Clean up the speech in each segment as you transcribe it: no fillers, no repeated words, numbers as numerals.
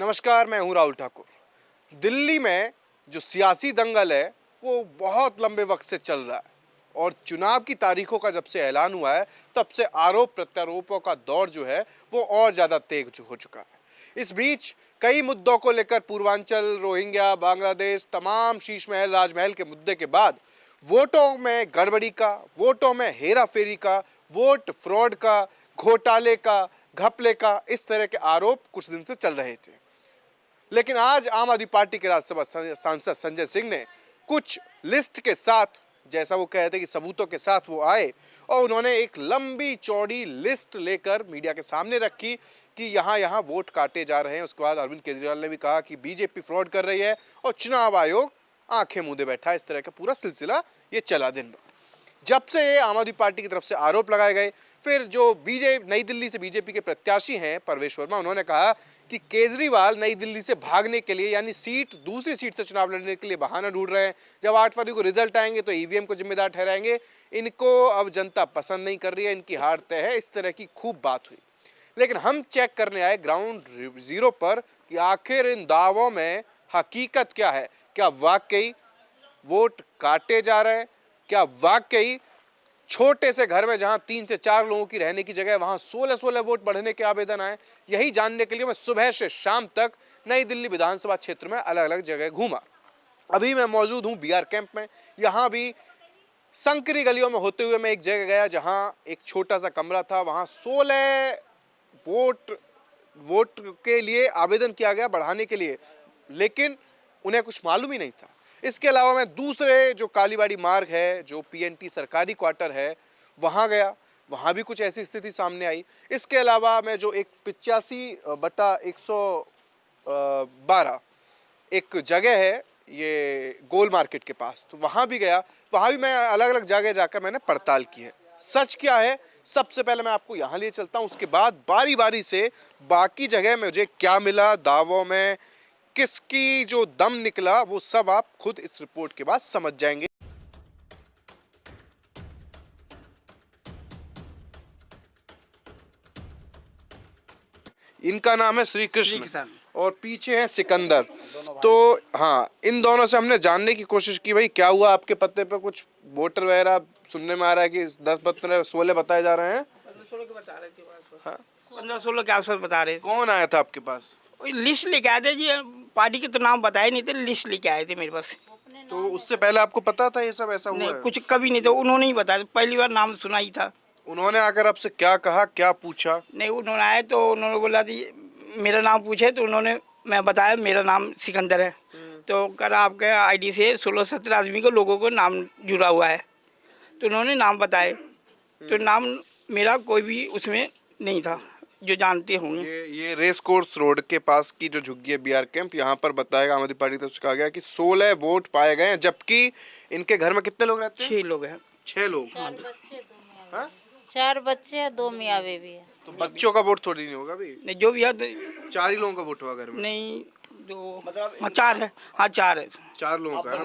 नमस्कार, मैं हूं राहुल ठाकुर। दिल्ली में जो सियासी दंगल है वो बहुत लंबे वक्त से चल रहा है और चुनाव की तारीखों का जब से ऐलान हुआ है तब से आरोप प्रत्यारोपों का दौर जो है वो और ज़्यादा तेज हो चुका है। इस बीच कई मुद्दों को लेकर पूर्वांचल, रोहिंग्या, बांग्लादेश, तमाम शीश महल, राजमहल के मुद्दे के बाद वोटों में गड़बड़ी का, वोटों में हेरा फेरी का, वोट फ्रॉड का, घोटाले का, घपले का, इस तरह के आरोप कुछ दिन से चल रहे थे। लेकिन आज आम आदमी पार्टी के राज्यसभा सांसद संजय सिंह ने कुछ लिस्ट के साथ, जैसा वो कहते कि सबूतों के साथ वो आए और उन्होंने एक लंबी चौड़ी लिस्ट लेकर मीडिया के सामने रखी कि यहाँ यहाँ वोट काटे जा रहे हैं। उसके बाद अरविंद केजरीवाल ने भी कहा कि बीजेपी फ्रॉड कर रही है और चुनाव आयोग आंखें मूंदे बैठा है। इस तरह का पूरा सिलसिला ये चला दिन भर। जब से ये आम आदमी पार्टी की तरफ से आरोप लगाए गए, फिर जो नई दिल्ली से बीजेपी के प्रत्याशी हैं परवेश वर्मा, उन्होंने कहा कि केजरीवाल नई दिल्ली से भागने के लिए, यानी दूसरी सीट से चुनाव लड़ने के लिए बहाना ढूंढ रहे हैं। जब 8 फरवरी को रिजल्ट आएंगे तो ईवीएम को जिम्मेदार ठहराएंगे। इनको अब जनता पसंद नहीं कर रही है, इनकी हार तय है। इस तरह की खूब बात हुई। लेकिन हम चेक करने आए ग्राउंड जीरो पर कि आखिर इन दावों में हकीकत क्या है। क्या वाकई वोट काटे जा रहे हैं? क्या वाकई छोटे से घर में जहां 3 से 4 लोगों की रहने की जगह वहां 16-16 वोट बढ़ने के आवेदन आए? यही जानने के लिए मैं सुबह से शाम तक नई दिल्ली विधानसभा क्षेत्र में अलग अलग जगह घूमा। अभी मैं मौजूद हूं बीआर कैंप में। यहां भी संकरी गलियों में होते हुए मैं एक जगह गया जहां एक छोटा सा कमरा था। वहां 16 वोट के लिए आवेदन किया गया बढ़ाने के लिए, लेकिन उन्हें कुछ मालूम ही नहीं था। इसके अलावा मैं दूसरे जो कालीबाड़ी मार्ग है, जो पीएनटी सरकारी क्वार्टर है, वहाँ गया। वहाँ भी कुछ ऐसी स्थिति सामने आई। इसके अलावा मैं जो एक 85/112 एक जगह है, ये गोल मार्केट के पास, तो वहाँ भी गया। वहाँ भी मैं अलग अलग जगह जाकर मैंने पड़ताल की है। सच क्या है, सबसे पहले मैं आपको यहाँ ले चलता हूँ। उसके बाद बारी बारी से बाकी जगह में मुझे क्या मिला, दावों में किसकी जो दम निकला, वो सब आप खुद इस रिपोर्ट के बाद समझ जाएंगे। इनका नाम है श्री कृष्ण और पीछे है सिकंदर। तो हाँ, इन दोनों से हमने जानने की कोशिश की, भाई क्या हुआ आपके पते पे? कुछ वोटर वगैरह सुनने में आ रहा है कि 10, 15, 16 बताए जा रहे हैं। 15-16 के बता रहे थे। हाँ, 15-16 के आसपास बता रहे थे। कौन आया था आपके पास? लिस्ट लेके आए थे जी, पार्टी के तो नाम बताए नहीं थे, लिस्ट लेके आए थे मेरे पास। तो उससे पहले आपको पता था ये सब ऐसा हुआ नहीं, है? कुछ कभी नहीं था, उन्होंने ही बताया, पहली बार नाम सुना ही था। उन्होंने आकर आपसे क्या कहा, क्या पूछा? नहीं, उन्होंने आए तो उन्होंने बोला थी, मेरा नाम पूछे तो उन्होंने, मैं बताया मेरा नाम सिकंदर है। तो कहा आपके आईडी से 16-17 आदमी को, लोगों को नाम जुड़ा हुआ है। तो उन्होंने नाम बताए, तो नाम मेरा कोई भी उसमें नहीं था, जो जानते होंगे। ये रेस कोर्स रोड के पास की जो झुग्गी है बीआर कैंप, यहाँ पर बताया आम आदमी पार्टी तरफ से कहा गया कि 16 वोट पाए गए हैं, जबकि इनके घर में कितने लोग रहते हैं? 6 लोग हैं। 6 लोग। 4 बच्चे 2 मियाँ बीवी है। तो बच्चों का वोट थोड़ी नहीं होगा अभी? नहीं, जो भी है 4 ही लोगों का वोट हुआ घर में? नहीं, जो मतलब हाँ 4 है। हाँ 4 है। 4 लोगों का है।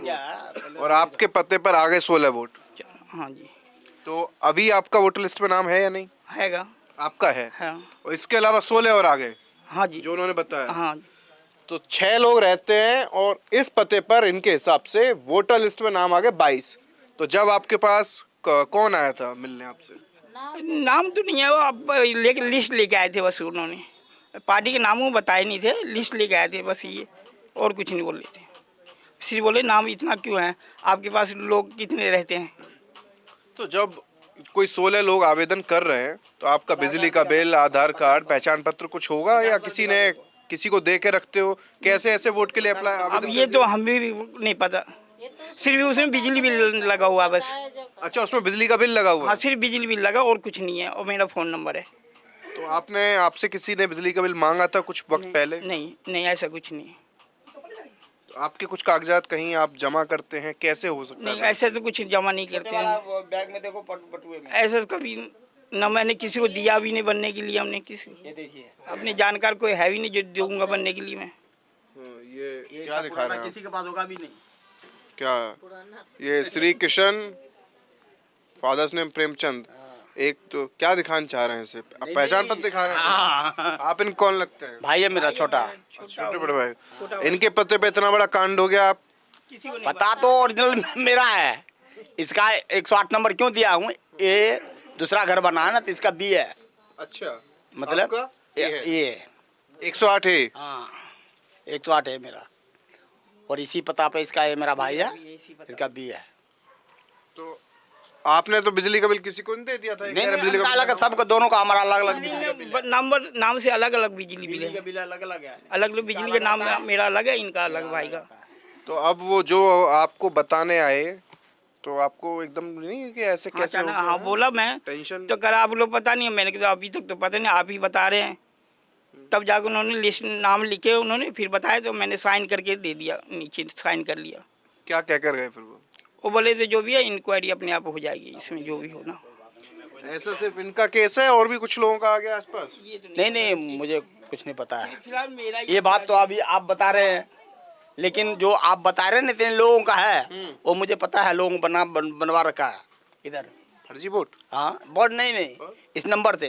और आपके पते पर आ गए 16 वोट? हाँ जी। तो अभी आपका वोटर लिस्ट में नाम है या नहीं? हैगा। आपका है? हाँ। और इसके अलावा 16 और आ गए? हाँ जी, जो उन्होंने बताया। हाँ। तो 6 लोग रहते हैं और इस पते पर इनके हिसाब से वोटर लिस्ट में नाम आ गए 22। तो जब आपके पास कौन आया था मिलने आपसे? नाम तो नहीं है, वो आप लेके लिस्ट लेके आए थे बस। उन्होंने पार्टी के नामों बताए नहीं थे, लिस्ट लेके आए थे बस, ये और कुछ नहीं बोल रहे थे। सिर्फ बोले नाम इतना क्यों है, आपके पास लोग कितने रहते हैं। तो जब कोई 16 लोग आवेदन कर रहे हैं तो आपका बिजली का बिल, आधार कार्ड, पहचान पत्र कुछ होगा या किसी को दे के रखते हो? कैसे ऐसे वोट के लिए अप्लाई? अब ये तो हमें भी नहीं पता, सिर्फ उसमें बिजली बिल लगा हुआ बस। अच्छा, उसमें बिजली का बिल लगा हुआ? हाँ, सिर्फ बिजली बिल लगा और कुछ नहीं है, और मेरा फ़ोन नंबर है। तो आपसे किसी ने बिजली का बिल मांगा था कुछ वक्त पहले? नहीं, ऐसा कुछ नहीं। तो आपके कुछ कागजात कहीं आप जमा करते हैं, कैसे हो सकता है? नहीं, ऐसे तो कुछ जमा नहीं करते हैं। बैग में देखो, बटुए में। ऐसा कभी न मैंने किसी को दिया भी नहीं बनने के लिए। हमने किसी ये देखिए, अपने जानकार कोई है भी नहीं जो दूंगा बनने के लिए मैं। ये क्या दिखा रहे हैं? किसी के पास होगा भी नहीं। क्या ये श्री कृष्ण, फादर्स नेम प्रेमचंद, एक तो क्या दिखाना चाह रहे हैं इसे? आप पहचान पत्र दिखा रहे हैं? हाँ आप इन कौन लगते हैं? भाई है मेरा छोटा। छोटे बड़े भाई। इनके पते पे इतना बड़ा कांड हो गया, आप किसी को नहीं पता तो ओरिजिनल मेरा है, इसका 108 नंबर क्यों दिया हूँ, ये दूसरा घर बना है ना तो इसका बी है, अच्छा मतलब आपका ये है? ये 108 है। हाँ 108 है मेरा, और इसी पता पे इसका ये मेरा भाई है, इसका बी है। तो आपने तो बिजली का बिल किसी को नहीं दे दिया था? नहीं कह रहे नहीं बिजली का अलग सबको दोनों का हमारा अलग अलग बिजली का बिल है। नंबर नाम से अलग अलग बिजली बिल बिजली का है, बिल अलग अलग है। अलग अलग बिजली के नाम मेरा अलग है, इनका अलग भाई का। तो अब वो जो आपको बताने आए तो आपको एकदम नहीं है कि ऐसे हाँ, कैसे हो अचानक गया हाँ है? बोला मैं टेंशन तो करा आप लोग पता नहीं है, मैंने कहा अभी तक तो पता नहीं, आप ही बता रहे हैं। तब जाकर उन्होंने लिस्ट नाम लिखे, उन्होंने फिर बताया तो मैंने साइन करके दे दिया, नीचे साइन कर लिया। क्या कह कर गए फिर वो? बोले थे जो भी है इंक्वायरी अपने आप हो जाएगी, इसमें जो भी होना। ऐसा सिर्फ इनका केस है और भी कुछ लोगों का आ गया आसपास? ये तो नहीं नहीं मुझे कुछ नहीं पता है, फिलहाल मेरा ये बात तो अभी आप बता रहे हैं, लेकिन जो आप बता रहे हैं ना इतने लोगों का है वो मुझे पता है, लोगों बनवा रखा है इधर। फर्जी वोट? हाँ बोर्ड नहीं इस नंबर से।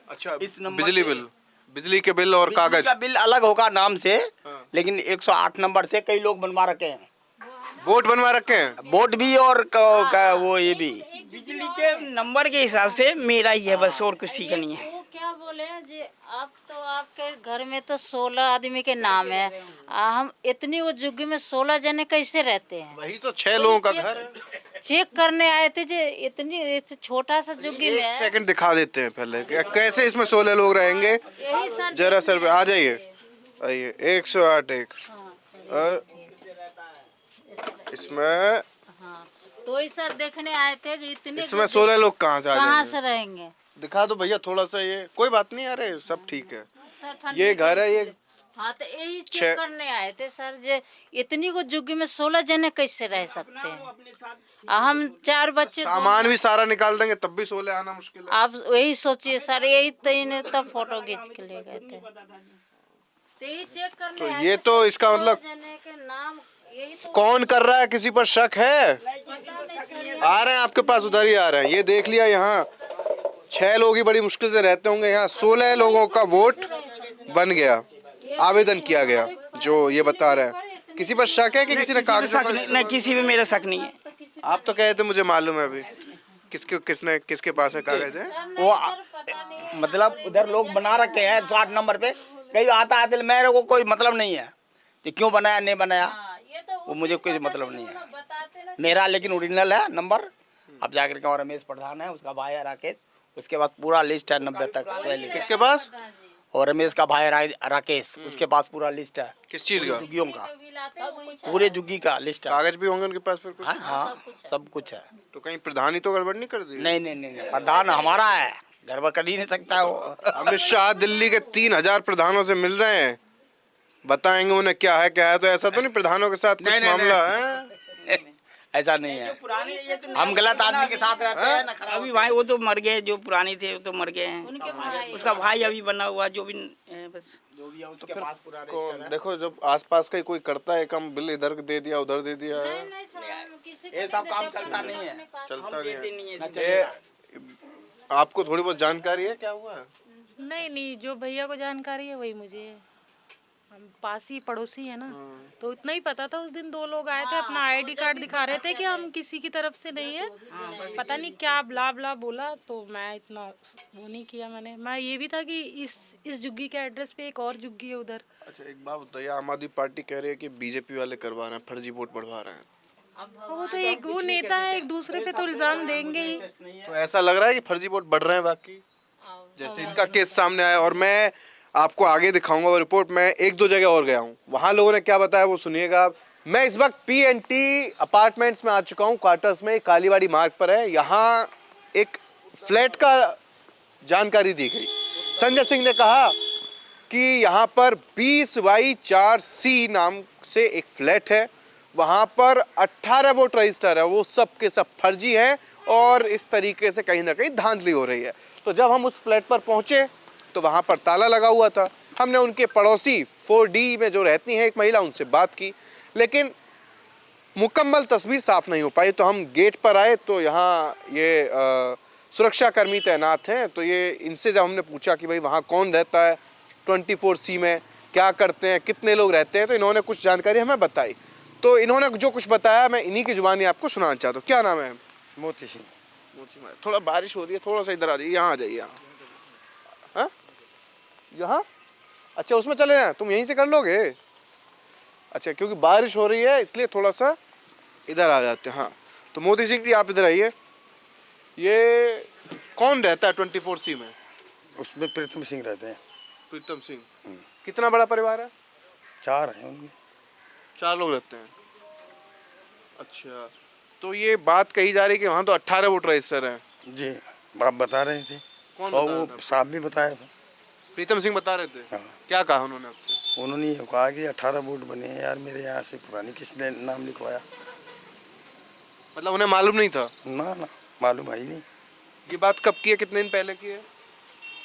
अच्छा इस नंबर बिजली से- बिल, बिजली के बिल और बिजली कागज? का बिल अलग होगा नाम से, हाँ। लेकिन 108 नंबर से कई लोग बनवा रखे हैं, वोट बनवा रखे हैं? बोर्ड भी और वो ये भी। बिजली के नंबर के हिसाब से मेरा ही है बस, और किसी का नहीं है। वो क्या बोले हैं जी, आप तो आपके घर में तो 16 आदमी के नाम है, हम इतनी वो जुग्गी में 16 जने कैसे रहते हैं? वही तो 6 लोगों का घर है। चेक करने आए थे जी, इतनी छोटा सा जुग्गी में एक है। सेकंड दिखा देते हैं पहले कैसे इसमें 16 लोग रहेंगे। यही सर जरा सर आ जाइए, आइए 108 एक और इसमें हाँ, तो ही सर देखने आए थे जो इतने इसमें 16 लोग कहाँ से आ कहाँ जाएंगे? से रहेंगे दिखा दो भैया थोड़ा सा, ये कोई बात नहीं, अरे सब ठीक है। सर? ठंडी ये घर है, ये हाँ तो यही छः- चेक करने आए थे सर, जे इतनी को जुग्गी में 16 जने कैसे रह सकते हैं? हम 4 बच्चे, सामान भी सारा निकाल देंगे तब भी 16 आना मुश्किल है। आप यही सोचिए सर, यही तो इन्हें तब फोटो खींच के ले गए थे, तो यही चेक करने तो आए ये थे, तो इसका 16 मतलब जने के नाम, यही तो कौन कर रहा है? किसी पर शक है? पता नहीं सर। आ रहे हैं आपके पास, उधर ही आ रहे हैं। ये देख लिया, यहाँ 6 लोग ही बड़ी मुश्किल से रहते होंगे, यहाँ 16 लोगों का वोट बन गया, आवेदन किया गया, जो ये बता रहे हैं। किसी पर शक है कि किसी ने कागज शक नहीं, नहीं किसी पे मेरा शक नहीं है। आप तो कहे थे मुझे मालूम है अभी, किसके पास है कागज है? वो मतलब उधर लोग बना रखे हैं 108 नंबर पे, कहीं आता है तो मेरे को कोई मतलब नहीं है कि क्यों बनाया नहीं बनाया, ये तो वो मुझे कोई मतलब नहीं है। बताते ना, मेरा लेकिन ओरिजिनल है नंबर। अब जाकर के, और रमेश प्रधान है, उसका भाई है राकेश, उसके पास पूरा लिस्ट है 90 तक पहले। किसके पास? और रमेश का भाई राकेश, उसके पास पूरा लिस्ट है किस चीज का? जुग्गियों का, भी लाते हैं वही पूरे जुग्गी का लिस्ट है। कागज भी होंगे उनके पास फिर कुछ? हाँ हाँ सब कुछ है। तो कहीं प्रधानी तो गड़बड़ नहीं कर दी? नहीं नहीं नहीं नहीं, प्रधान हमारा है, गड़बड़ कर ही नहीं सकता है वो। अमित शाह दिल्ली के 3000 प्रधानों से मिल रहे हैं, बताएंगे उन्हें क्या है क्या है। तो ऐसा तो नहीं प्रधानों के साथ कुछ नहीं, नहीं, मामला है? ऐसा नहीं है, हम गलत आदमी के साथ रहते हैं ना। अभी भाई वो तो मर गए, जो पुराने थे वो तो मर गए हैं। उनके भाई, उसका भाई अभी बना हुआ जो भी है, बस जो भी है उसके पास पूरा को रजिस्टर है। देखो, जब आसपास का ही कोई करता है कम, बिल इधर दे दिया उधर दे दिया है, नहीं सर, हम किसी को ये नहीं सब काम देते, चलता नहीं है। चलता नहीं है। नहीं है। ये आपको थोड़ी बहुत जानकारी है क्या हुआ है? नहीं नहीं, जो भैया को जानकारी है वही मुझे है। हम पास ही पड़ोसी है ना, तो इतना ही पता था। उस दिन 2 लोग आए थे, अपना आईडी कार्ड दिखा रहे थे कि हम किसी की तरफ से नहीं है, पता नहीं क्या ब्ला ब्ला बोला, तो मैं इतना वो नहीं किया। मैं ये भी था कि इस जुग्गी के एड्रेस पे एक और जुग्गी है उधर। अच्छा एक बात बताइए, आम आदमी पार्टी कह रही है कि बीजेपी वाले करवा रहे हैं, फर्जी वोट बढ़वा रहे हैं, वो तो एक वो नेता है, एक दूसरे पे तो इल्जाम देंगे ही। तो ऐसा लग रहा है कि फर्जी वोट बढ़ रहे हैं बाकी, जैसे इनका केस सामने आया। और मैं आपको आगे दिखाऊंगा वो रिपोर्ट। मैं 1-2 जगह और गया हूँ, वहाँ लोगों ने क्या बताया वो सुनिएगा आप। मैं इस वक्त PNT अपार्टमेंट्स में आ चुका हूँ, क्वार्टर्स में, कालीवाड़ी मार्ग पर है। यहाँ एक फ्लैट का जानकारी दी गई। संजय सिंह ने कहा कि यहाँ पर 20/4C नाम से एक फ्लैट है, वहाँ पर 18 वोट रजिस्टर है, वो सब के सब फर्जी हैं और इस तरीके से कहीं ना कहीं धांधली हो रही है। तो जब हम उस फ्लैट पर पहुँचे तो वहाँ पर ताला लगा हुआ था। हमने उनके पड़ोसी 4D में जो रहती हैं एक महिला, उनसे बात की, लेकिन मुकम्मल तस्वीर साफ नहीं हो पाई। तो हम गेट पर आए तो यहाँ ये सुरक्षाकर्मी तैनात हैं। तो ये इनसे जब हमने पूछा कि भाई वहाँ कौन रहता है 24C में, क्या करते हैं, कितने लोग रहते हैं, तो इन्होंने कुछ जानकारी हमें बताई। तो इन्होंने जो कुछ बताया मैं इन्हीं की जुबानी आपको सुनाना चाहता हूँ। क्या नाम है? मोती सिंह। थोड़ा बारिश हो रही है, थोड़ा सा इधर आ जाइए, यहाँ आ जाइए। हाँ यहाँ, अच्छा उसमें चले जाए, तुम यहीं से कर लोगे? अच्छा, क्योंकि बारिश हो रही है इसलिए थोड़ा सा इधर आ जाते हैं। हाँ, तो मोती सिंह जी आप इधर आइए। ये कौन रहता है 24C में? उसमें प्रीतम सिंह रहते हैं। प्रीतम सिंह। कितना बड़ा परिवार है? 4 हैं उनमें। 4 लोग रहते हैं। अच्छा, तो ये बात कही जा रही है कि वहाँ तो 18 वोट रजिस्टर हैं। जी, आप बता रहे थे। कौन और बता वो रहा था? साहब भी बताया था। प्रीतम सिंह बता रहे थे। हाँ। क्या कहा उन्होंने आपसे? उन्होंने ये कहा कि 18 वोट बने हैं यार मेरे यहाँ से, पता नहीं किसने नाम लिखवाया। मतलब उन्हें मालूम नहीं था? ना ना, मालूम है ही नहीं। ये बात कब की है, कितने दिन पहले की है?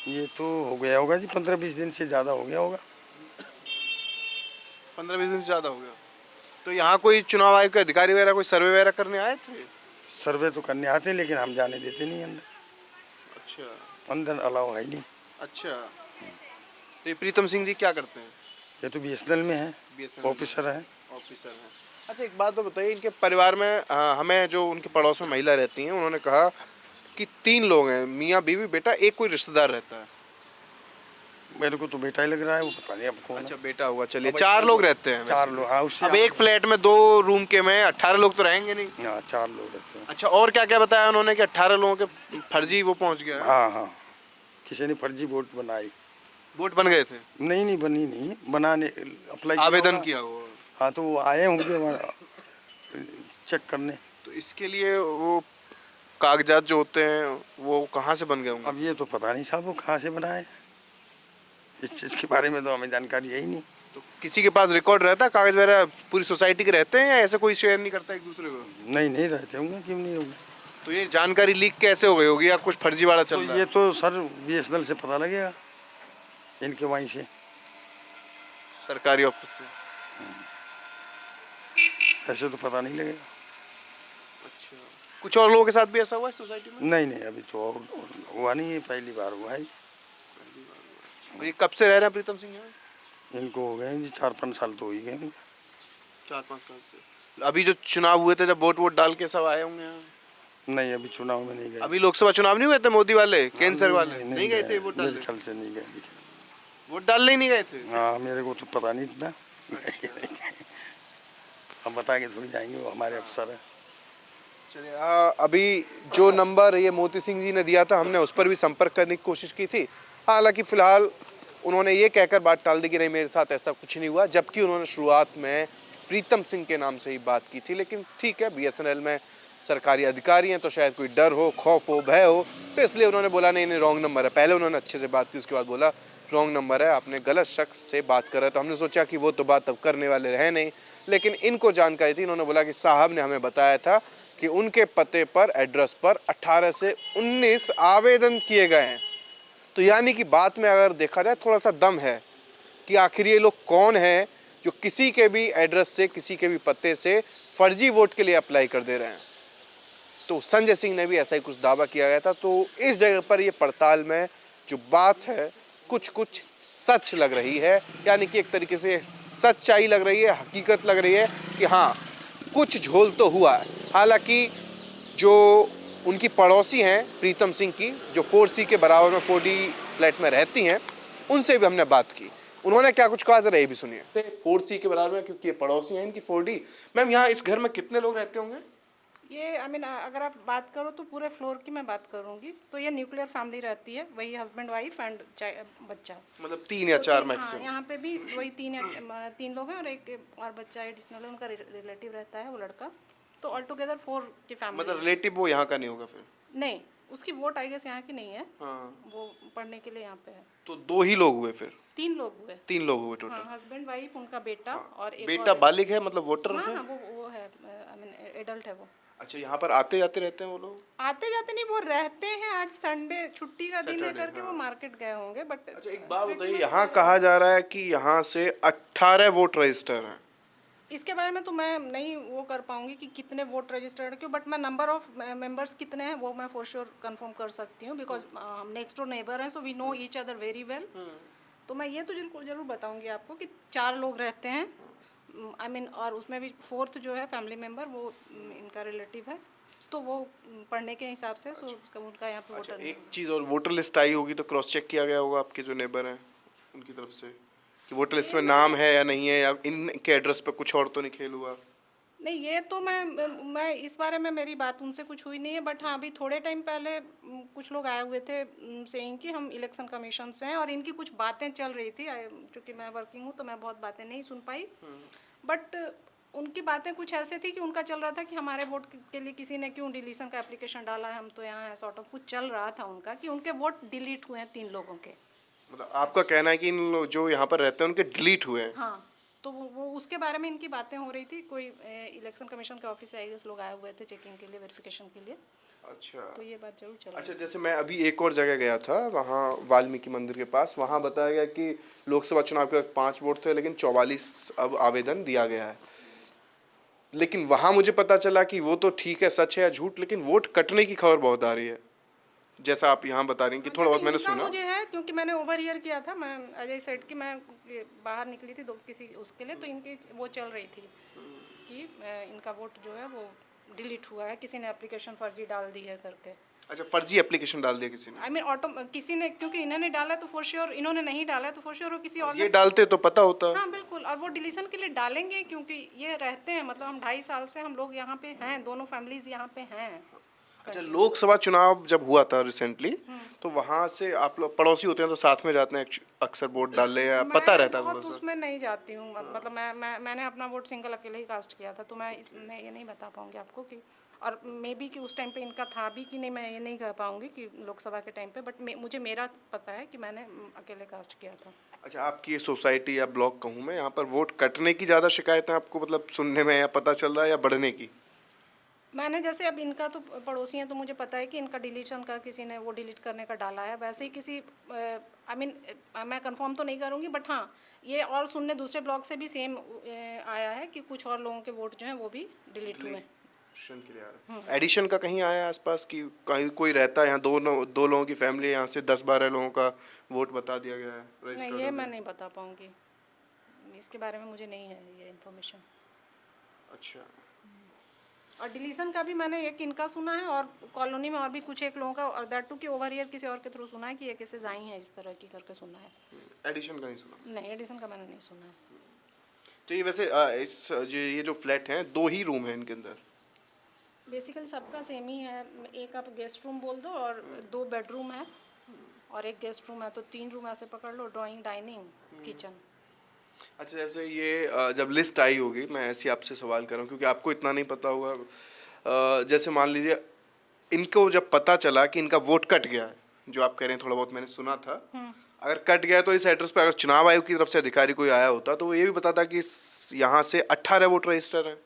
ये तो हो गया होगा जी, 15-20 दिन से ज़्यादा हो गया होगा। 15-20 दिन से ज़्यादा हो गया। तो यहाँ कोई चुनाव आयोग के अधिकारी वगैरह कोई सर्वे वगैरह करने आए थे? सर्वे तो करने आते हैं लेकिन हम जाने देते नहीं अंदर। अच्छा अंदर अलाउ है ही नहीं। अच्छा, तो ये प्रीतम सिंह जी क्या करते हैं? ये तो BSNL में है, BSNL ऑफिसर है। ऑफिसर हैं। अच्छा, एक बात तो बताइए, इनके परिवार में हमें जो उनके पड़ोस में महिला रहती हैं उन्होंने कहा कि 3 लोग हैं, मियाँ बीवी बेटा, एक कोई रिश्तेदार रहता है। मेरे को तो बेटा ही लग रहा है, वो पता नहीं अब कौन है। अच्छा, बेटा हुआ, चलिए 4 लोग रहते हैं। 4 लोग। हाँ, उससे अब एक फ्लैट में 2 रूम के में 18 लोग तो रहेंगे नहीं। हाँ, 4 लोग रहते हैं। अच्छा, और क्या क्या बताया उन्होंने कि 18 लोगों के फर्जी वो पहुंच गया है? हाँ हाँ, किसी ने फर्जी वोट बनाई। वोट बन गए थे? नहीं बनी नहीं, बनाने अप्लाई आवेदन किया हुआ? हाँ, तो वो आए होंगे वहाँ चेक करने। तो इसके लिए वो कागजात जो होते हैं वो कहाँ से बन गए होंगे? अब ये तो पता नहीं साहब वो कहाँ से बनाए, इस चीज़ के बारे में तो हमें जानकारी है ही नहीं। तो किसी के पास रिकॉर्ड रहता है, कागज वगैरह पूरी सोसाइटी के रहते हैं या ऐसे कोई शेयर नहीं करता एक दूसरे को? नहीं रहते होंगे, क्यों नहीं होंगे। तो ये जानकारी लीक कैसे हो गई होगी या कुछ फर्जी वाला चल तो रहा है? ये तो सर BSNL से पता लगेगा, इनके वहीं से, सरकारी ऑफिस से? ऐसे तो पता नहीं लगेगा। अच्छा, कुछ और लोगों के साथ भी ऐसा हुआ है सोसाइटी में? नहीं अभी तो और हुआ नहीं है, पहली बार हुआ है। और ये कब से रह रहे हैं प्रीतम सिंह यहाँ? इनको हो गए जी 4-5 साल तो हो ही गए होंगे। 4-5 साल से। अभी जो चुनाव हुए थे जब वोट डाल के सब आए होंगे यहाँ? नहीं, अभी चुनाव में नहीं गए। अभी लोकसभा चुनाव नहीं हुए थे मोदी वाले, केंद्र वाले? नहीं गए थे वोट मेरे डालने? ख्याल से नहीं गए। वोट डालने ही नहीं गए थे? हाँ, मेरे को तो पता नहीं इतना। हम बता के थोड़ी जाएंगे, वो हमारे अफसर है। चलिए, अभी जो नंबर ये मोती सिंह जी ने दिया था हमने उस पर भी संपर्क करने की कोशिश की थी। हालांकि फ़िलहाल उन्होंने ये कहकर बात टाल दी कि नहीं मेरे साथ ऐसा कुछ नहीं हुआ, जबकि उन्होंने शुरुआत में प्रीतम सिंह के नाम से ही बात की थी। लेकिन ठीक है, BSNL में सरकारी अधिकारी हैं तो शायद कोई डर हो, खौफ हो, भय हो, तो इसलिए उन्होंने बोला नहीं रॉन्ग नंबर है। पहले उन्होंने अच्छे से बात की, उसके बाद बोला रॉन्ग नंबर है, आपने गलत शख्स से बात कर रहे। तो हमने सोचा कि वो तो बात अब करने वाले रहे नहीं, लेकिन इनको जानकारी थी। इन्होंने बोला कि साहब ने हमें बताया था कि उनके पते पर, एड्रेस पर 18 से 19 आवेदन किए गए हैं। तो यानी कि बात में अगर देखा जाए थोड़ा सा दम है कि आखिर ये लोग कौन हैं जो किसी के भी एड्रेस से, किसी के भी पते से फर्जी वोट के लिए अप्लाई कर दे रहे हैं। तो संजय सिंह ने भी ऐसा ही कुछ दावा किया गया था। तो इस जगह पर ये पड़ताल में जो बात है कुछ सच लग रही है, यानी कि एक तरीके से सच्चाई लग रही है, हकीकत लग रही है कि हाँ कुछ झोल तो हुआ है। हालांकि जो उनकी पड़ोसी हैं प्रीतम सिंह की, जो 4C के बराबर में 4D फ्लैट में रहती हैं, उनसे भी हमने बात की। उन्होंने क्या कुछ कहा जरा ये भी सुनिए। 4C के बराबर में क्योंकि ये पड़ोसी हैं इनकी 4D। मैम, यहाँ इस घर में कितने लोग रहते होंगे? ये अगर आप बात करो तो पूरे फ्लोर की मैं बात करूंगी तो ये न्यूक्लियर फैमिली रहती है, वही हस्बैंड वाइफ एंड बच्चा, मतलब 3 या 4 हाँ, मैक्सिमम। यहाँ पे भी वही 3 लोग हैं और एक और बच्चा एडिशनल है, उनका रिलेटिव रहता है वो लड़का। तो ऑल टुगेदर 4 की फैमिली। मतलब रिलेटिव वो यहाँ का नहीं होगा फिर? नहीं, उसकी वोट आई गेस यहाँ की नहीं है। हाँ, वो पढ़ने के लिए यहाँ पे है। तो 2 ही लोग हुए फिर? 3 लोग हुए। 3 लोग हुए टोटल? हाँ, हस्बैंड वाइफ, उनका बेटा और एक बेटा और बालिग है, मतलब वोटर हाँ है? हाँ, वो है, आई मीन एडल्ट है वो। अच्छा, यहाँ पर आते जाते रहते हैं वो लोग? आते जाते नहीं, वो रहते हैं। आज संडे छुट्टी का दिन है करके वो मार्केट गए होंगे। बट अच्छा, एक बात बताइए, यहाँ कहा जा रहा है कि यहाँ से 18 वोट रजिस्टर हैं। इसके बारे में तो मैं नहीं वो कर पाऊंगी कि कितने वोट रजिस्टर्ड क्यों, बट मैं नंबर ऑफ मेंबर्स कितने हैं वो मैं फॉर श्योर कंफर्म कर सकती हूँ, बिकॉज हम नेक्स्ट डोर नेबर हैं, so we know each other very well. तो मैं ये तो जरूर बताऊंगी आपको कि 4 लोग रहते हैं, आई मीन, और उसमें भी 4th जो है फैमिली मेम्बर वो इनका रिलेटिव है, तो वो पढ़ने के हिसाब से सो उनका यहाँ पे वोटर एक चीज़ और, वोटर लिस्ट आई होगी तो क्रॉस चेक किया गया होगा आपके जो नेबर हैं उनकी तरफ से कि वोटर लिस्ट में नाम है या नहीं है, या इनके एड्रेस पे कुछ और तो नहीं खेल हुआ? नहीं, ये तो मैं इस बारे में मेरी बात उनसे कुछ हुई नहीं है, बट हाँ अभी थोड़े टाइम पहले कुछ लोग आए हुए थे सेइंग कि हम इलेक्शन कमीशन से हैं, और इनकी कुछ बातें चल रही थी। चूँकि मैं वर्किंग हूँ तो मैं बहुत बातें नहीं सुन पाई, बट उनकी बातें कुछ ऐसे थी कि उनका चल रहा था कि हमारे वोट के लिए किसी ने क्यों डिलीशन का एप्लीकेशन डाला है, हम तो यहाँ है, सॉर्ट ऑफ कुछ चल रहा था उनका कि उनके वोट डिलीट हुए हैं 3 लोगों के। मतलब आपका कहना है कि इन लोग जो यहाँ पर रहते हैं उनके डिलीट हुए हैं? हाँ, तो वो उसके बारे में इनकी बातें हो रही थी। कोई इलेक्शन कमीशन के ऑफिस से आई गेस लोग आए हुए थे चेकिंग के लिए, वेरिफिकेशन के लिए। अच्छा, तो ये बात जरूर चल अच्छा। जैसे मैं अभी एक और जगह गया था, वहाँ वाल्मीकि मंदिर के पास, वहाँ बताया गया कि लोकसभा चुनाव के वक्त 5 वोट थे, लेकिन 44 अब आवेदन दिया गया है। लेकिन वहाँ मुझे पता चला कि वो तो ठीक है, सच है या झूठ, लेकिन वोट कटने की खबर बहुत आ रही है, जैसा आप यहाँ बता रही हैं कि थोड़ा बहुत मैंने सुना। मुझे है क्योंकि मैंने ओवर ईयर किया था, मैं अजय सेठ की मैं बाहर निकली थी किसी उसके लिए, तो इनकी वो चल रही थी कि इनका वोट जो है वो डिलीट हुआ है, किसी ने एप्लीकेशन फर्जी डाल दी है करके। अच्छा, फर्जी एप्लीकेशन डाल दिया किसी ने? आई मीन ऑटो किसी ने, क्योंकि इन्होंने डाला तो फॉर श्योर, इन्होंने नहीं डाला तो फॉर श्योर वो किसी और ये डालते तो पता होता। हाँ बिल्कुल, और वो डिलीशन के लिए डालेंगे क्योंकि ये रहते हैं, मतलब हम 2.5 साल से हम लोग यहाँ पे हैं, दोनों फैमिलीज यहाँ पे हैं। अच्छा, लोकसभा चुनाव जब हुआ था रिसेंटली, तो वहाँ से आप लोग पड़ोसी होते हैं तो साथ में जाते हैं अक्सर वोट डालने, या पता रहता है बहुत थोड़ा सा? उसमें नहीं जाती हूँ, मतलब मैंने अपना वोट सिंगल अकेले ही कास्ट किया था, तो मैं इसमें ये नहीं बता पाऊँगी आपको कि, और मे बी कि उस टाइम पे इनका था भी कि नहीं, मैं ये नहीं कह पाऊँगी कि लोकसभा के टाइम पे, बट मुझे मेरा पता है कि मैंने अकेले कास्ट किया था। अच्छा, आपकी ये सोसाइटी या ब्लॉक कहूँ मैं, यहाँ पर वोट कटने की ज़्यादा शिकायतें आपको मतलब सुनने में या पता चल रहा है, या बढ़ने की? मैंने जैसे अब इनका तो पड़ोसी हैं तो मुझे पता है कि इनका डिलीशन का किसी ने वो डिलीट करने का डाला है, वैसे ही किसी आई मीन मैं कंफर्म तो नहीं करूँगी, बट हाँ ये और सुनने दूसरे ब्लॉक से भी सेम आया है कि कुछ और लोगों के वोट जो हैं वो भी डिलीट हुए। एडिशन का कहीं आया आसपास कि कहीं कोई रहता है यहाँ, दो लोगों की फैमिली, यहाँ से 10-12 लोगों का वोट बता दिया गया है? नहीं, ये मैं नहीं बता पाऊँगी, इसके बारे में मुझे नहीं है ये इन्फॉर्मेशन। अच्छा, और डिलीशन का भी मैंने एक इनका सुना है, और कॉलोनी में और भी कुछ एक लोगों का, और दैट टू कि ओवर ईयर किसी और के थ्रू सुना है कि ये केसेस आई हैं इस तरह की करके सुना है। एडिशन का नहीं सुना? नहीं, एडिशन का मैंने नहीं सुना है। तो ये वैसे ये जो फ्लैट हैं 2 ही रूम हैं इनके अंदर? बेसिकली सबका सेम ही है, एक आप गेस्ट रूम बोल दो, और 2 बेडरूम है और एक गेस्ट रूम है, तो 3 रूम ऐसे पकड़ लो, ड्राइंग, डाइनिंग, किचन। अच्छा, जैसे ये जब लिस्ट आई होगी, मैं ऐसे आपसे सवाल कर रहा हूँ क्योंकि आपको इतना नहीं पता होगा, जैसे मान लीजिए इनको जब पता चला कि इनका वोट कट गया है, जो आप कह रहे हैं थोड़ा बहुत मैंने सुना था, अगर कट गया तो इस एड्रेस पर अगर चुनाव आयोग की तरफ से अधिकारी कोई आया होता तो वो ये भी बताता कि यहाँ से 18 वोट रजिस्टर हैं।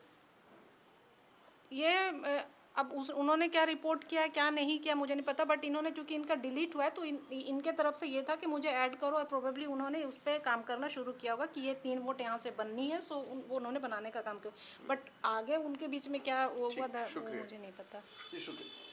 ये अब उन्होंने क्या रिपोर्ट किया क्या नहीं किया मुझे नहीं पता, बट इन्होंने चूंकि इनका डिलीट हुआ है तो इनके तरफ से ये था कि मुझे ऐड करो, और प्रोबेबली उन्होंने उस पर काम करना शुरू किया होगा कि ये 3 वोट यहाँ से बननी है, सो वो उन्होंने बनाने का काम किया, बट आगे उनके बीच में क्या वो हुआ वो मुझे नहीं पता।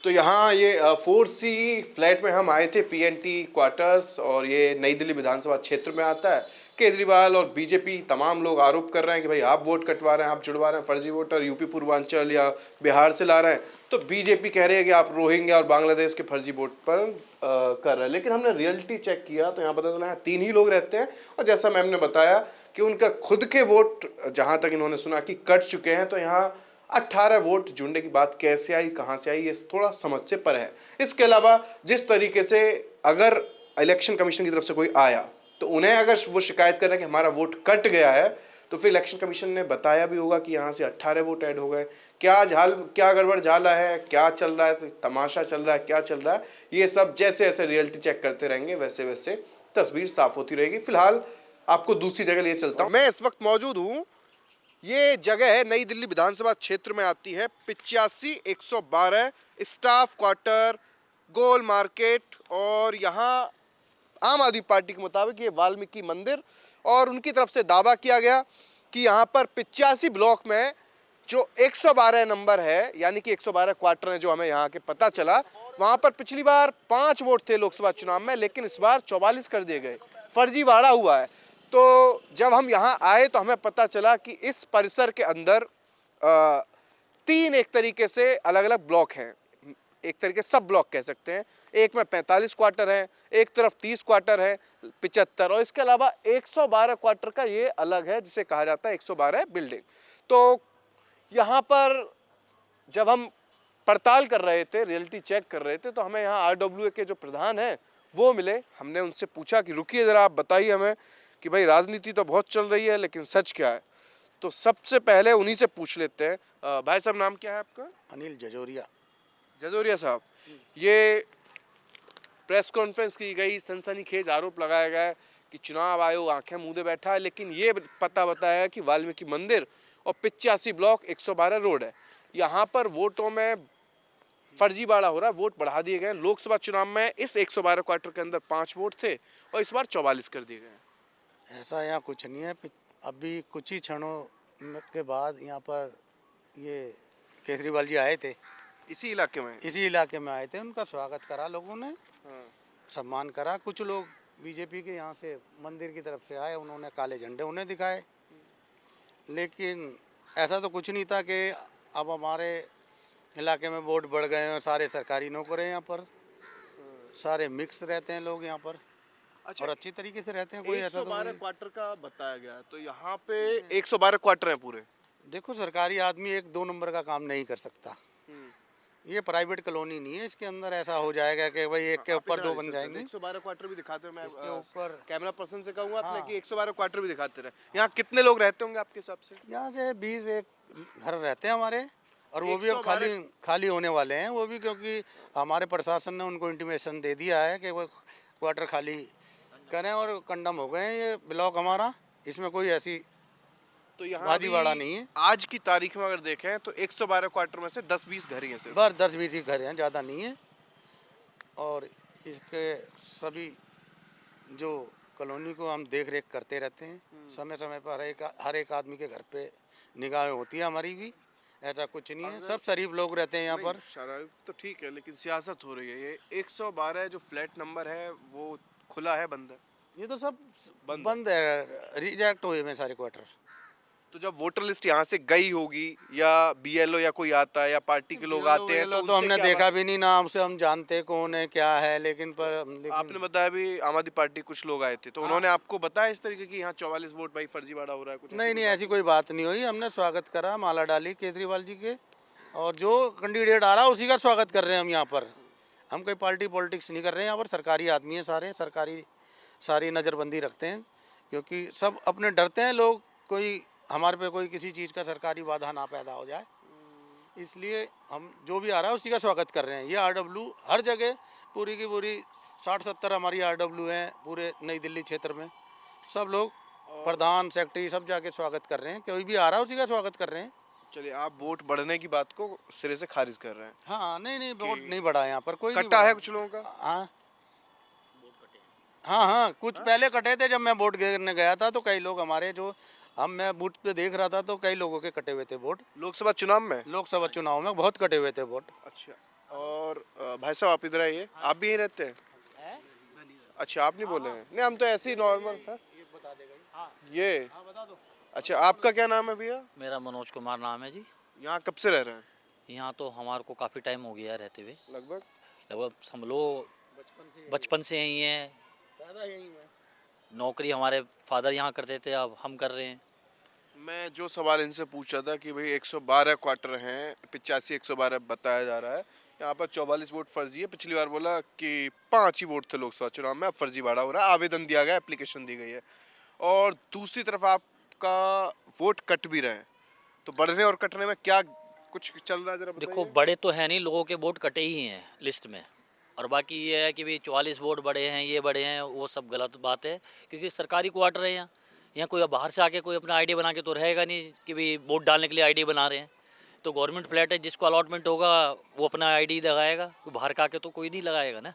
तो यहाँ ये 4C फ्लैट में हम आए थे, PNT क्वार्टर्स, और ये नई दिल्ली विधानसभा क्षेत्र में आता है। केजरीवाल और बीजेपी तमाम लोग आरोप कर रहे हैं कि भाई आप वोट कटवा रहे हैं, आप जुड़वा रहे हैं फर्जी वोटर, यूपी पूर्वांचल या बिहार से ला रहे हैं, तो बीजेपी कह रही है कि आप रोहिंग्या और बांग्लादेश के फर्जी वोट पर कर रहे हैं। लेकिन हमने रियलिटी चेक किया तो यहाँ पता चला 3 ही लोग रहते हैं, और जैसा मैम ने बताया कि उनका खुद के वोट जहाँ तक इन्होंने सुना कि कट चुके हैं, तो यहाँ 18 वोट जुड़ने की बात कैसे आई, कहाँ से आई, ये थोड़ा समझ से परे है। इसके अलावा जिस तरीके से अगर इलेक्शन कमीशन की तरफ से कोई आया तो उन्हें अगर वो शिकायत कर रहे हैं कि हमारा वोट कट गया है, तो फिर इलेक्शन कमीशन ने बताया भी होगा कि यहाँ से 18 वोट ऐड हो गए। क्या गड़बड़ झाला है, क्या चल रहा है, तमाशा चल रहा है, क्या चल रहा है, ये सब जैसे जैसे रियलिटी चेक करते रहेंगे वैसे वैसे तस्वीर साफ होती रहेगी। फिलहाल आपको दूसरी जगह लिए चलता हूँ। मैं इस वक्त मौजूद हूँ, ये जगह है नई दिल्ली विधानसभा क्षेत्र में आती है, 85-112 स्टाफ क्वार्टर, गोल मार्केट, और यहाँ आम आदमी पार्टी के मुताबिक ये वाल्मीकि मंदिर, और उनकी तरफ से दावा किया गया कि यहाँ पर 85 ब्लॉक में जो 112 नंबर है, यानी कि 112 क्वार्टर हैं जो हमें यहाँ के पता चला, वहाँ पर पिछली बार 5 वोट थे लोकसभा चुनाव में, लेकिन इस बार 44 कर दिए गए, फर्जीवाड़ा हुआ है। तो जब हम यहाँ आए तो हमें पता चला कि इस परिसर के अंदर 3 एक तरीके से अलग अलग ब्लॉक हैं, एक तरीके सब ब्लॉक कह सकते हैं। एक में 45 क्वार्टर है, एक तरफ 30 क्वार्टर है, 75, और इसके अलावा 112 क्वार्टर का ये अलग है जिसे कहा जाता है 112 बिल्डिंग। तो यहाँ पर जब हम पड़ताल कर रहे थे, रियलिटी चेक कर रहे थे, तो हमें यहाँ आरडब्ल्यूए के जो प्रधान हैं वो मिले। हमने उनसे पूछा कि रुकिए ज़रा, आप बताइए हमें कि भाई राजनीति तो बहुत चल रही है लेकिन सच क्या है। तो सबसे पहले उन्हीं से पूछ लेते हैं। भाई साहब, नाम क्या है आपका? अनिल जजोरिया। जजोरिया साहब, ये प्रेस कॉन्फ्रेंस की गई, सनसनीखेज आरोप लगाया गया है कि चुनाव आयोग आंखें मूंदे बैठा है, लेकिन ये पता बताया कि वाल्मीकि मंदिर और 85 ब्लॉक 112 रोड है, यहाँ पर वोटों में फर्जीवाड़ा हो रहा है, वोट बढ़ा दिए गए। लोकसभा चुनाव में इस 112 क्वार्टर के अंदर 5 वोट थे और इस बार 44 कर दिए गए। ऐसा यहाँ कुछ नहीं है। अभी कुछ ही क्षणों के बाद यहाँ पर ये केजरीवाल जी आए थे, इसी इलाके में आए थे। उनका स्वागत करा लोगों ने, सम्मान करा। कुछ लोग बीजेपी के यहाँ से मंदिर की तरफ से आए, उन्होंने काले झंडे उन्हें दिखाए, लेकिन ऐसा तो कुछ नहीं था कि अब हमारे इलाके में वोट बढ़ गए हैं। सारे सरकारी नौकर हैं यहाँ पर, सारे मिक्स रहते हैं लोग यहाँ पर। अच्छा, और अच्छी तरीके से रहते हैं। कोई ऐसा तो 112 क्वार्टर का बताया गया, तो यहाँ पे 112 क्वार्टर हैं पूरे। देखो, सरकारी आदमी 1-2 नंबर का काम नहीं कर सकता। ये प्राइवेट कॉलोनी नहीं है, इसके अंदर ऐसा हो जाएगा कि भाई एक के ऊपर 2 बन जाएंगे। 112 क्वार्टर भी दिखाते हैं। मैं इसके ऊपर कैमरा पर्सन से कहूँगा अपने कि 112 क्वार्टर भी दिखाते रहे। यहाँ कितने लोग रहते होंगे आपके हिसाब से? यहाँ से 20 एक घर रहते हैं हमारे, और वो भी अब खाली होने वाले हैं। वो भी क्योंकि हमारे प्रशासन ने उनको इंटीमेशन दे दिया है कि वो क्वार्टर खाली करें, और कंडम हो गए हैं ये ब्लॉक हमारा। इसमें कोई ऐसी तो यहाँ वादीवाड़ा नहीं है। आज की तारीख में अगर देखें तो 112 क्वार्टर में से 10-20 घर ही हैं सिर्फ। बस 10-20 ही घर हैं, ज़्यादा नहीं है। और इसके सभी जो कॉलोनी को हम देख रेख करते रहते हैं, समय समय पर हर एक आदमी के घर पे निगाहें होती है हमारी भी। ऐसा कुछ नहीं है, सब शरीफ लोग रहते हैं यहाँ पर। शराब तो ठीक है, लेकिन सियासत हो रही है। ये 112 जो फ्लैट नंबर है वो खुला है, बंद है? ये तो सब बंद है, रिजेक्ट हुए हैं सारे क्वार्टर। तो जब वोटर लिस्ट यहाँ से गई होगी या बीएलओ या कोई आता है या पार्टी के लोग आते हैं, तो हमने देखा भी नहीं, नाम से हम जानते कौन है क्या है। लेकिन आपने बताया भी आम आदमी पार्टी कुछ लोग आए थे, तो उन्होंने आपको बताया इस तरीके की यहाँ 44 वोट भाई फर्जीवाड़ा हो रहा है? कुछ नहीं, ऐसी कोई बात नहीं हुई। हमने स्वागत करा, माला डाली केजरीवाल जी के, और जो कैंडिडेट आ रहा है उसी का स्वागत कर रहे हैं हम यहाँ पर। हम कोई पार्टी पॉलिटिक्स नहीं कर रहे हैं यहाँ पर। सरकारी आदमी हैं सारे, सारी नज़रबंदी रखते हैं, क्योंकि सब अपने डरते हैं लोग, कोई हमारे पे कोई किसी चीज़ का सरकारी बाधा ना पैदा हो जाए, इसलिए हम जो भी आ रहा है उसी का स्वागत कर रहे हैं। ये आरडब्ल्यू हर जगह पूरी की पूरी 60-70 हमारी आरडब्ल्यू हैं पूरे नई दिल्ली क्षेत्र में। सब लोग, प्रधान, सेक्रेटरी, सब जाके स्वागत कर रहे हैं। कोई भी आ रहा है उसी का स्वागत कर रहे हैं। चलिए, आप वोट बढ़ने की बात को सिरे से खारिज कर रहे हैं। हाँ, नहीं, वोट नहीं बढ़ा यहाँ पर, कोई कटा है कुछ लोगों का। हाँ, कुछ पहले कटे थे। जब मैं वोट गिरने गया था तो कई लोग हमारे जो मैं बूथ पे देख रहा था, तो कई लोगों के कटे हुए थे वोट। लोकसभा चुनाव में बहुत कटे हुए थे वोट। अच्छा, और भाई साहब आप इधर आइए, आप भी यहीं रहते हैं? अच्छा, आप नहीं बोले हैं? नहीं, हम तो ऐसे ही नॉर्मल है। ये अच्छा, आपका क्या नाम है भैया? मेरा मनोज कुमार नाम है जी। यहाँ कब से रह रहे हैं? यहाँ तो हमारे को काफ़ी टाइम हो गया है रहते हुए। लगभग हम लोग बचपन से यहीं हैं। नौकरी हमारे फादर यहाँ करते थे, अब हम कर रहे हैं। मैं जो सवाल इनसे पूछ रहा था कि भाई 112 क्वार्टर हैं, 85-112 बताया जा रहा है, यहाँ पर 44 वोट फर्जी है। पिछली बार बोला कि 5 ही वोट थे लोकसभा चुनाव में, अब फर्जीवाड़ा हो रहा है। आवेदन दिया गया, एप्लीकेशन दी गई है, और दूसरी तरफ आपका वोट कट भी रहे हैं। तो बढ़ने और कटने में क्या कुछ चल रहा है, जरा बताइए। देखो, बड़े तो है नहीं, लोगों के वोट कटे ही हैं लिस्ट में, और बाकी ये है कि भाई 44 वोट बढ़े हैं, ये बढ़े हैं, वो सब गलत बात है, क्योंकि सरकारी क्वार्टर है यहाँ कोई बाहर से आके कोई अपना आईडी बना के तो रहेगा नहीं कि भाई वोट डालने के लिए आईडी बना रहे हैं। तो गवर्नमेंट फ्लैट है, जिसको अलॉटमेंट होगा वो अपना आईडी लगाएगा, कोई बाहर का आके तो कोई नहीं लगाएगा ना।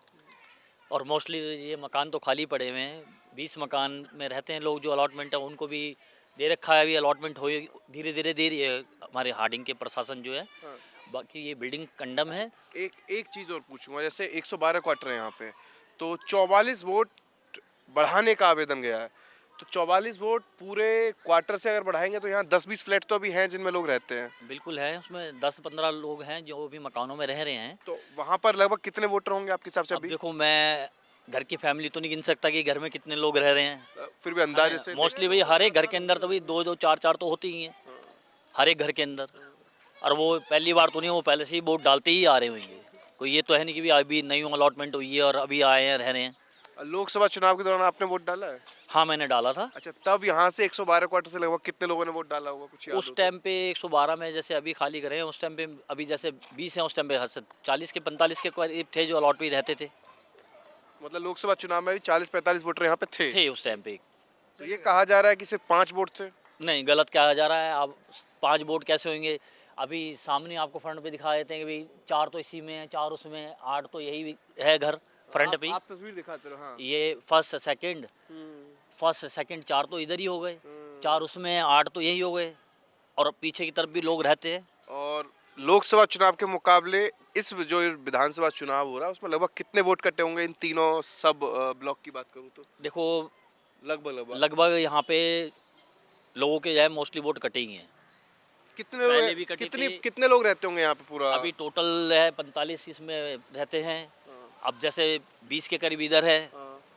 और मोस्टली ये मकान तो खाली पड़े हुए हैं, 20 मकान में रहते हैं लोग, जो अलॉटमेंट है उनको भी दे रखा है, अभी अलॉटमेंट हो धीरे धीरे दे रही है हमारे हार्डिंग के प्रशासन जो है। बाकी ये बिल्डिंग कंडम है। एक चीज़ और पूछूंगा, जैसे 112 क्वार्टर है यहाँ पे, तो 44 वोट बढ़ाने का आवेदन गया है, तो 44 वोट पूरे क्वार्टर से अगर बढ़ाएंगे तो यहाँ 10-20 फ्लैट तो अभी हैं जिनमें लोग रहते हैं, बिल्कुल है, उसमें 10-15 लोग हैं जो भी मकानों में रह रहे हैं। तो वहाँ पर लगभग कितने वोटर होंगे आपके हिसाब से अब अभी? देखो, मैं घर की फैमिली तो नहीं गिन सकता कि घर में कितने लोग रह रहे हैं। फिर भी अंदाजे से मोस्टली भाई हर एक घर के अंदर तो भाई 2-2 4-4 तो होती ही हैं हर एक घर के अंदर। और वो पहली बार तो नहीं, वो पहले से ही वोट डालते ही आ रहे होंगे। कोई ये तो है नहीं कि भी अभी नई अलॉटमेंट हुई है और अभी आए हैं रह रहे हैं। लोकसभा चुनाव के दौरान आपने वोट डाला है? हाँ, मैंने डाला था। अच्छा, तब यहाँ से 112 क्वार्टर से लगभग कितने लोगों ने वोट डाला होगा, कुछ याद उस हो तो? टाइम पे 112 में जैसे अभी खाली करे हैं, उस टाइम पे अभी जैसे 20 हैं, उस टाइम पे 40 के 45 के करीब थे जो अलॉट भी रहते थे मतलब लोकसभा चुनाव में भी 40-45 वोटर यहाँ पे थे। उस टाइम पे। तो ये कहा जा रहा है कि सिर्फ 5 वोट थे। नहीं, गलत कहा जा रहा है। अब 5 वोट कैसे होंगे? अभी सामने आपको फ्रंट पे दिखा देते हैं कि भाई 4 तो इसी में है, 4 उसमें, 8 तो यही है घर फ्रंट पे। आप तस्वीर दिखाते रहो। हाँ। ये फर्स्ट सेकंड 4 तो इधर ही हो गए, 4 उसमें है, 8 तो यही हो गए, और पीछे की तरफ भी लोग रहते हैं। और लोकसभा चुनाव के मुकाबले इस जो विधानसभा चुनाव हो रहा है उसमें लगभग कितने वोट कटे होंगे इन तीनों सब ब्लॉक की बात करूँ तो? देखो, लगभग यहाँ पे लोगों के जो है मोस्टली वोट कटे ही हैं। कितने पहले भी लोग कटे थे। कितने लोग रहते होंगे यहाँ पे पूरा? अभी टोटल है 45 इसमें रहते हैं। अब जैसे 20 के करीब इधर है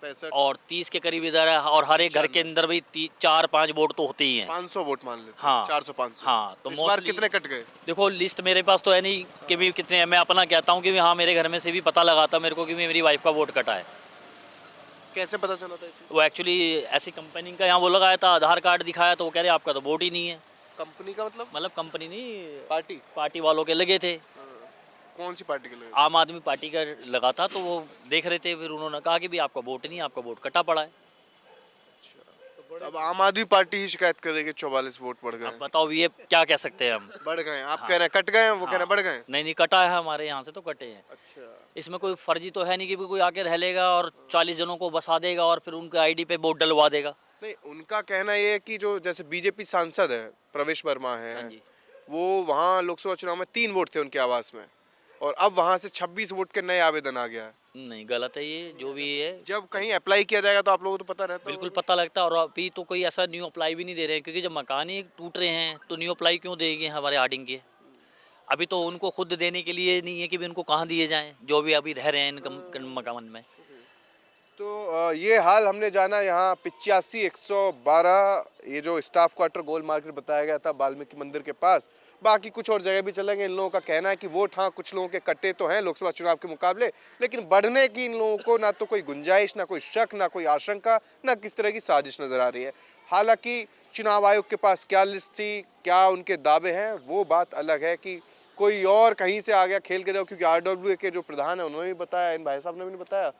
65 और 30 के करीब इधर है, और हर एक घर के अंदर भी 4-5 वोट तो होते ही हैं। 500 वोट मान लेते हैं। हाँ। 400-500। हाँ, तो इस बार mostly- कितने कट गए? देखो, लिस्ट मेरे पास तो है नहीं कि भी कितने हैं। मैं अपना कहता हूँ कि भी हाँ, मेरे घर में से भी पता लगा था मेरे को कि भी मेरी वाइफ का वोट कटा है। कैसे पता चला था ये चीज़? वो एक्चुअली ऐसी कंपनी का यहाँ वो लगाया था, आधार कार्ड दिखाया तो वो कह रहे आपका तो वोट ही नहीं है। कंपनी का मतलब कंपनी नहीं, पार्टी? पार्टी वालों के लगे थे। कौन सी पार्टी के लोग? आम आदमी पार्टी का लगा था, तो वो देख रहे थे, फिर उन्होंने कहा कि भी आपका वोट नहीं है, आपका वोट कटा पड़ा है। अब आम आदमी पार्टी ही शिकायत कर रही है कि 44 वोट बढ़ अब गए। बताओ ये क्या कह सकते हैं हम? बढ़ गए आप कह रहे हैं कट गए हैं, वो कह रहे हैं बढ़ गए हैं। नहीं, कटा है, हमारे यहाँ से तो कटे हैं। अच्छा, इसमें कोई फर्जी तो है नहीं कि भी कोई आके रह लेगा और 40 जनों को बसा देगा और फिर उनके आईडी पे वोट डलवा देगा। नहीं, उनका कहना ये है कि जो जैसे बीजेपी सांसद है प्रवेश वर्मा हाँ है, जी। वो वहाँ लोकसभा चुनाव में 3 वोट थे उनके आवास में, और अब वहाँ से 26 वोट के नए आवेदन आ गया है। नहीं, गलत है ये जो भी है। जब कहीं अप्लाई किया जाएगा तो आप लोगों को तो पता रहता बिल्कुल होगा। पता लगता है, और अभी तो कोई ऐसा न्यू अप्लाई भी नहीं दे रहे हैं, क्योंकि जब मकान ही टूट रहे हैं तो न्यू अप्लाई क्यों देंगे हमारे हार्डिंग के? अभी तो उनको खुद देने के लिए नहीं है कि भी उनको कहाँ दिए जाएं, जो भी अभी रह रहे हैं इन मकान में। तो ये हाल हमने जाना यहाँ 85-112 ये जो स्टाफ क्वार्टर गोल मार्केट बताया गया था वाल्मीकि मंदिर के पास। बाकी कुछ और जगह भी चलेंगे। इन लोगों का कहना है कि वोट हाँ कुछ लोगों के कट्टे तो हैं लोकसभा चुनाव के मुकाबले, लेकिन बढ़ने की इन लोगों को ना तो कोई गुंजाइश, ना कोई शक, ना कोई आशंका, ना किस तरह की साजिश नजर आ रही है। हालांकि चुनाव आयोग के पास क्या लिस्ट थी, क्या उनके दावे हैं, वो बात अलग है कि कोई और कहीं से आ गया खेल के जाओ, क्योंकि RWA के जो प्रधान है उन्होंने भी बताया, इन भाई साहब ने भी नहीं बताया।